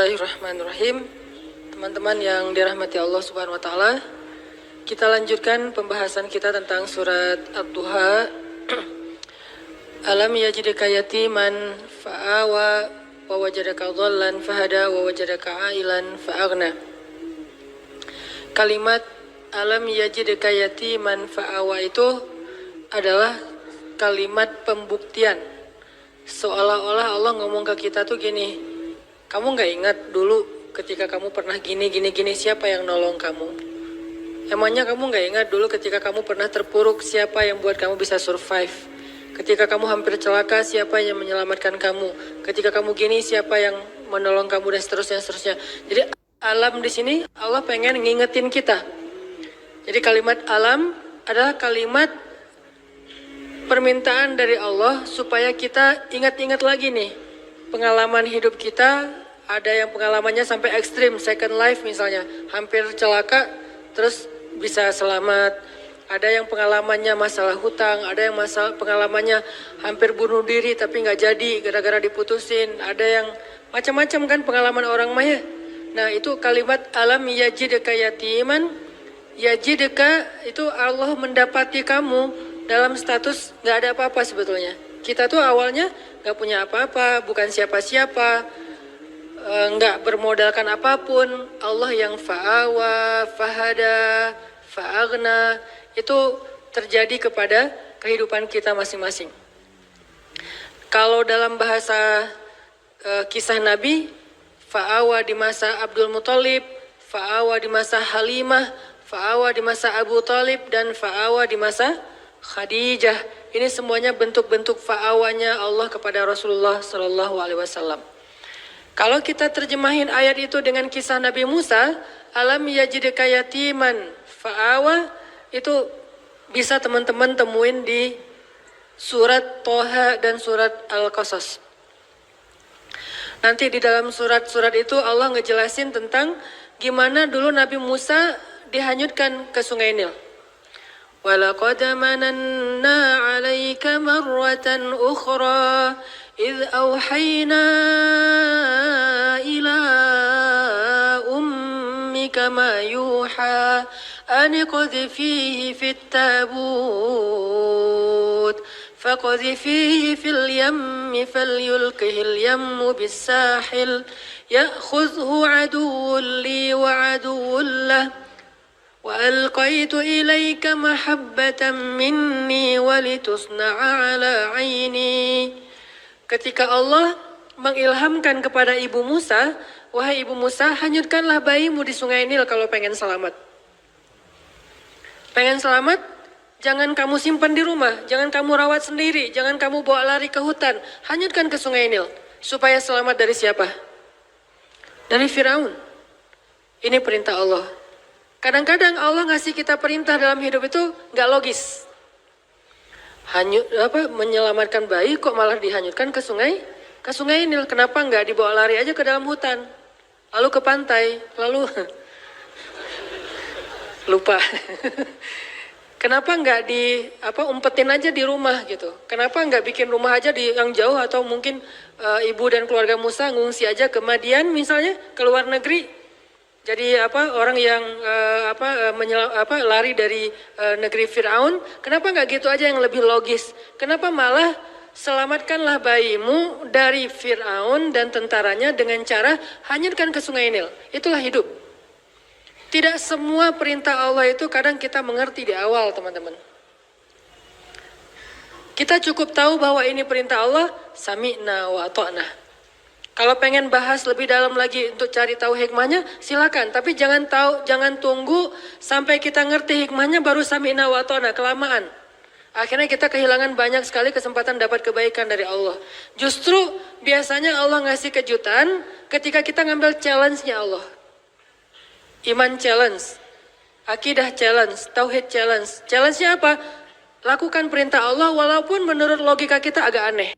Bismillahirrahmanirrahim. Teman-teman yang dirahmati Allah Subhanahu wa taala, kita lanjutkan pembahasan kita tentang surat Ad-Duha. Alam yajidka yatiman fa'awa wa wajadaka dhallan fahada wa wajadaka ailan fa'aghna. Kalimat alam yajidka yatiman fa'awa itu adalah kalimat pembuktian. Seolah-olah Allah ngomong ke kita tuh gini, kamu gak ingat dulu ketika kamu pernah gini, siapa yang nolong kamu? Emangnya kamu gak ingat dulu ketika kamu pernah terpuruk, siapa yang buat kamu bisa survive? Ketika kamu hampir celaka, siapa yang menyelamatkan kamu? Ketika kamu gini, siapa yang menolong kamu, dan seterusnya. Jadi alam di sini Allah pengen ngingetin kita. Jadi kalimat alam adalah kalimat permintaan dari Allah supaya kita ingat-ingat lagi nih pengalaman hidup kita. Ada yang pengalamannya sampai ekstrim, second life misalnya, hampir celaka terus bisa selamat. Ada yang pengalamannya masalah hutang, ada yang pengalamannya hampir bunuh diri tapi nggak jadi gara-gara diputusin. Ada yang macam-macam kan pengalaman orang maya. Nah itu kalimat alam yajidka yatiman. Yajidka itu Allah mendapati kamu dalam status nggak ada apa-apa sebetulnya. Kita tuh awalnya nggak punya apa-apa, bukan siapa-siapa, nggak bermodalkan apapun. Allah yang fa'awa, fahada, fa'aghna, itu terjadi kepada kehidupan kita masing-masing. Kalau dalam bahasa kisah Nabi, fa'awa di masa Abdul Muthalib, fa'awa di masa Halimah, fa'awa di masa Abu Talib, dan fa'awa di masa Khadijah. Ini semuanya bentuk-bentuk fa'awanya Allah kepada Rasulullah Sallallahu Alaihi Wasallam. Kalau kita terjemahin ayat itu dengan kisah Nabi Musa, alam yajidka yatiman fa'awa, itu bisa teman-teman temuin di surat Toha dan surat Al-Qasas. Nanti di dalam surat-surat itu Allah ngejelasin tentang gimana dulu Nabi Musa dihanyutkan ke Sungai Nil. وَلَقَدْ مَنَنَّا عَلَيْكَ مَرَّةً أُخْرَى إِذْ أَوْحَيْنَا إِلَىٰ أُمِّكَ مَا يُوحَىٰ أَنِ اقْذِفِيهِ فِي التَّابُوتِ فَاقْذِفِيهِ فِي الْيَمِّ فَلْيُلْقِهِ الْيَمُّ بِالسَّاحِلِ يَأْخُذْهُ عَدُوٌّ لِّي وَعَدُوٌّ لَّهُ وَأَلْقَيْتُ إِلَيْكَ مَحَبَّةً مِّنِّي وَلِتُصْنَعَ عَلَىٰ عَيْنِي. Ketika Allah mengilhamkan kepada Ibu Musa, wahai Ibu Musa, hanyutkanlah bayimu di Sungai Nil kalau pengen selamat. Pengen selamat, jangan kamu simpan di rumah, jangan kamu rawat sendiri, jangan kamu bawa lari ke hutan, hanyutkan ke Sungai Nil. Supaya selamat dari siapa? Dari Firaun. Ini perintah Allah. Kadang-kadang Allah ngasih kita perintah dalam hidup itu nggak logis. Menyelamatkan bayi kok malah dihanyutkan ke sungai Nil. Kenapa nggak dibawa lari aja ke dalam hutan, lalu ke pantai, lalu lupa. Kenapa nggak umpetin aja di rumah gitu? Kenapa nggak bikin rumah aja di yang jauh, atau mungkin ibu dan keluarga Musa ngungsi aja ke Madian misalnya, ke luar negeri. Jadi orang yang lari dari negeri Firaun, kenapa nggak gitu aja yang lebih logis? Kenapa malah selamatkanlah bayimu dari Firaun dan tentaranya dengan cara hanyutkan ke Sungai Nil? Itulah hidup. Tidak semua perintah Allah itu kadang kita mengerti di awal, teman-teman. Kita cukup tahu bahwa ini perintah Allah, sami'na wa ata'na. Kalau pengen bahas lebih dalam lagi untuk cari tahu hikmahnya, silakan. Tapi jangan tunggu sampai kita ngerti hikmahnya baru sami'na wa ata'na, kelamaan. Akhirnya kita kehilangan banyak sekali kesempatan dapat kebaikan dari Allah. Justru biasanya Allah ngasih kejutan ketika kita ngambil challenge-nya Allah. Iman challenge, akidah challenge, tauhid challenge. Challenge-nya apa? Lakukan perintah Allah walaupun menurut logika kita agak aneh.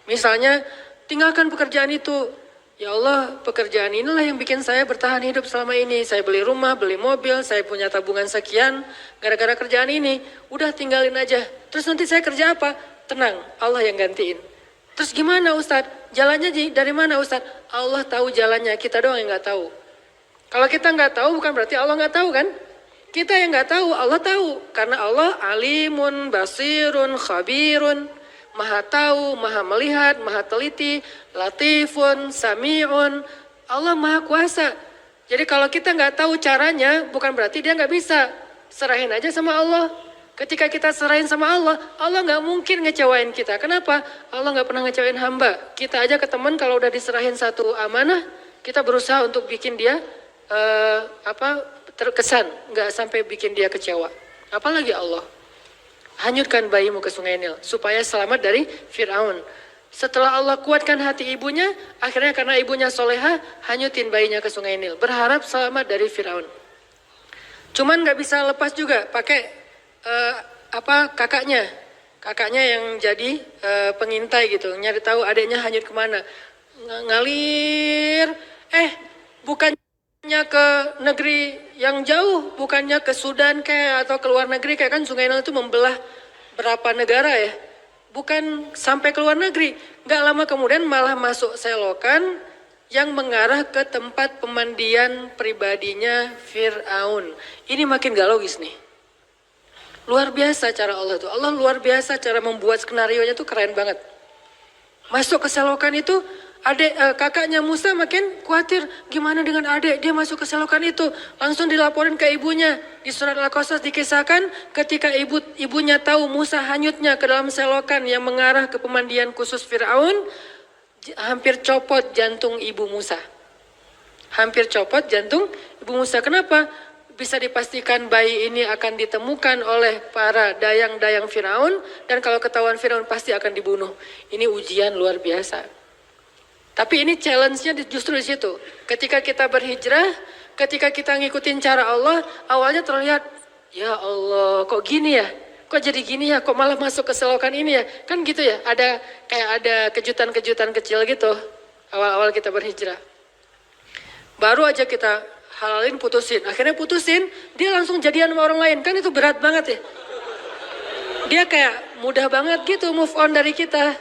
Misalnya, tinggalkan pekerjaan itu. Ya Allah, pekerjaan inilah yang bikin saya bertahan hidup selama ini. Saya beli rumah, beli mobil, saya punya tabungan sekian gara-gara kerjaan ini. Udah tinggalin aja. Terus nanti saya kerja apa? Tenang, Allah yang gantiin. Terus gimana Ustadz? Jalannya dari mana Ustadz? Allah tahu jalannya, kita doang yang nggak tahu. Kalau kita nggak tahu bukan berarti Allah nggak tahu kan? Kita yang nggak tahu, Allah tahu. Karena Allah alimun, basirun, khabirun. Maha tahu, maha melihat, maha teliti, latifun, sami'un. Allah maha kuasa. Jadi kalau kita nggak tahu caranya, bukan berarti dia nggak bisa. Serahin aja sama Allah. Ketika kita serahin sama Allah, Allah nggak mungkin ngecewain kita. Kenapa? Allah nggak pernah ngecewain hamba. Kita aja ke teman kalau udah diserahin satu amanah, kita berusaha untuk bikin dia terkesan, nggak sampai bikin dia kecewa. Apalagi Allah. Hanyutkan bayimu ke sungai Nil supaya selamat dari Fir'aun. Setelah Allah kuatkan hati ibunya, akhirnya karena ibunya soleha, hanyutin bayinya ke sungai Nil. Berharap selamat dari Fir'aun. Cuman nggak bisa lepas juga, pakai kakaknya yang jadi pengintai gitu, nyari tahu adiknya hanyut kemana, ngalir, bukannya ke negeri yang jauh, bukannya ke Sudan kayak atau ke luar negeri kayak kan Sungai Nil itu membelah berapa negara ya, bukan sampai ke luar negeri, nggak lama kemudian malah masuk selokan yang mengarah ke tempat pemandian pribadinya Fir'aun. Ini makin gak logis nih. Luar biasa cara Allah tuh. Allah luar biasa cara membuat skenario-nya tuh keren banget. Masuk ke selokan itu, kakaknya Musa makin khawatir. Gimana dengan adik? Dia masuk ke selokan itu. Langsung dilaporin ke ibunya. Di surat Al-Qasas dikisahkan ketika ibunya tahu Musa hanyutnya ke dalam selokan yang mengarah ke pemandian khusus Fir'aun, hampir copot jantung ibu Musa. Hampir copot jantung ibu Musa. Kenapa? Bisa dipastikan bayi ini akan ditemukan oleh para dayang-dayang Firaun dan kalau ketahuan Firaun pasti akan dibunuh. Ini ujian luar biasa. Tapi ini challenge-nya justru di situ. Ketika kita berhijrah, ketika kita ngikutin cara Allah, awalnya terlihat, ya Allah, kok gini ya? Kok jadi gini ya? Kok malah masuk ke selokan ini ya? Kan gitu ya, ada kejutan-kejutan kecil gitu awal-awal kita berhijrah. Baru aja kita halalin, putusin. Akhirnya putusin, dia langsung jadian sama orang lain. Kan itu berat banget ya. Dia kayak mudah banget gitu move on dari kita.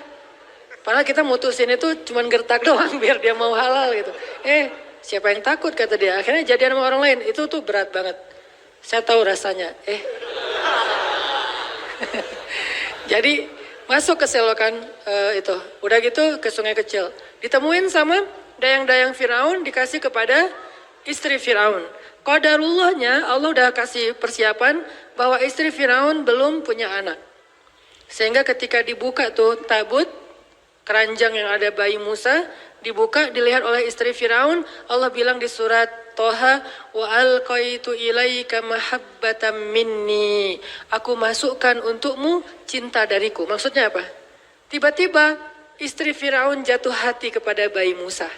Padahal kita mutusin itu cuman gertak doang biar dia mau halal gitu. Siapa yang takut kata dia. Akhirnya jadian sama orang lain. Itu tuh berat banget. Saya tahu rasanya. Jadi masuk ke selokan itu. Udah gitu ke sungai kecil. Ditemuin sama dayang-dayang Firaun, dikasih kepada istri Firaun. Qadarullahnya Allah udah kasih persiapan bahwa istri Firaun belum punya anak. Sehingga ketika dibuka tuh tabut, keranjang yang ada bayi Musa, dibuka dilihat oleh istri Firaun. Allah bilang di surat Toha, wa alqaitu ilaika mahabbatan minni. Aku masukkan untukmu cinta dariku. Maksudnya apa? Tiba-tiba istri Firaun jatuh hati kepada bayi Musa.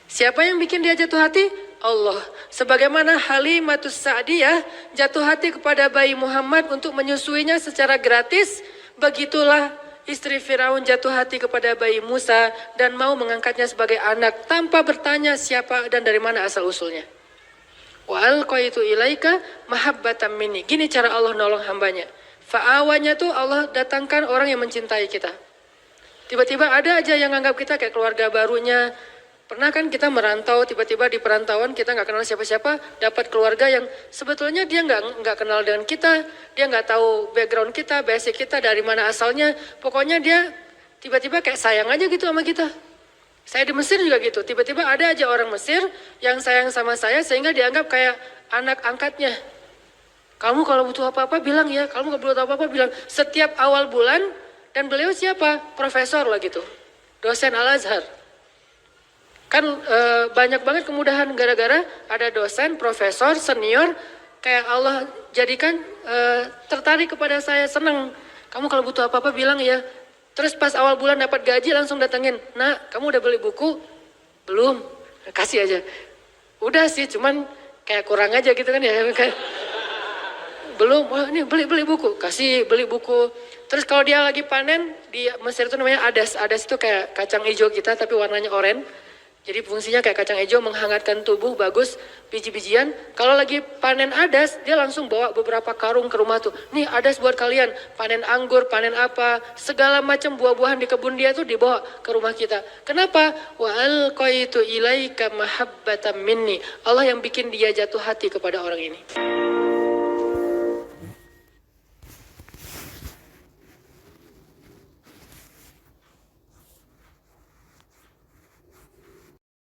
Siapa yang bikin dia jatuh hati? Allah. Sebagaimana Halimatus Sa'diyah jatuh hati kepada bayi Muhammad untuk menyusuinya secara gratis, begitulah istri Firaun jatuh hati kepada bayi Musa dan mau mengangkatnya sebagai anak tanpa bertanya siapa dan dari mana asal usulnya. Wa alqaitu ilaika mahabbatan minni. Gini cara Allah nolong hambanya. Fa'awanya tuh Allah datangkan orang yang mencintai kita. Tiba-tiba ada aja yang anggap kita kayak keluarga barunya. Pernah kan kita merantau, tiba-tiba di perantauan kita nggak kenal siapa-siapa, dapat keluarga yang sebetulnya dia nggak kenal dengan kita, dia nggak tahu background kita, basic kita, dari mana asalnya. Pokoknya dia tiba-tiba kayak sayang aja gitu sama kita. Saya di Mesir juga gitu, tiba-tiba ada aja orang Mesir yang sayang sama saya sehingga dianggap kayak anak angkatnya. Kamu kalau butuh apa-apa bilang ya, kamu kalau butuh apa-apa bilang. Setiap awal bulan, dan beliau siapa? Profesor lah gitu, dosen Al-Azhar. Kan banyak banget kemudahan gara-gara ada dosen, profesor, senior, kayak Allah jadikan tertarik kepada saya, senang. Kamu kalau butuh apa-apa bilang ya. Terus pas awal bulan dapat gaji langsung datengin, nak kamu udah beli buku? Belum, kasih aja. Udah sih, cuman kayak kurang aja gitu kan ya. Belum, wah ini beli buku, kasih beli buku. Terus kalau dia lagi panen, di Mesir itu namanya adas. Adas itu kayak kacang hijau kita tapi warnanya oranye. Jadi fungsinya kayak kacang hijau menghangatkan tubuh, bagus. Biji-bijian, kalau lagi panen adas, dia langsung bawa beberapa karung ke rumah tuh. Nih adas buat kalian, panen anggur, panen apa, segala macam buah-buahan di kebun dia tuh dibawa ke rumah kita. Kenapa? Wa alqaitu ilaika mahabbatan minni. Allah yang bikin dia jatuh hati kepada orang ini.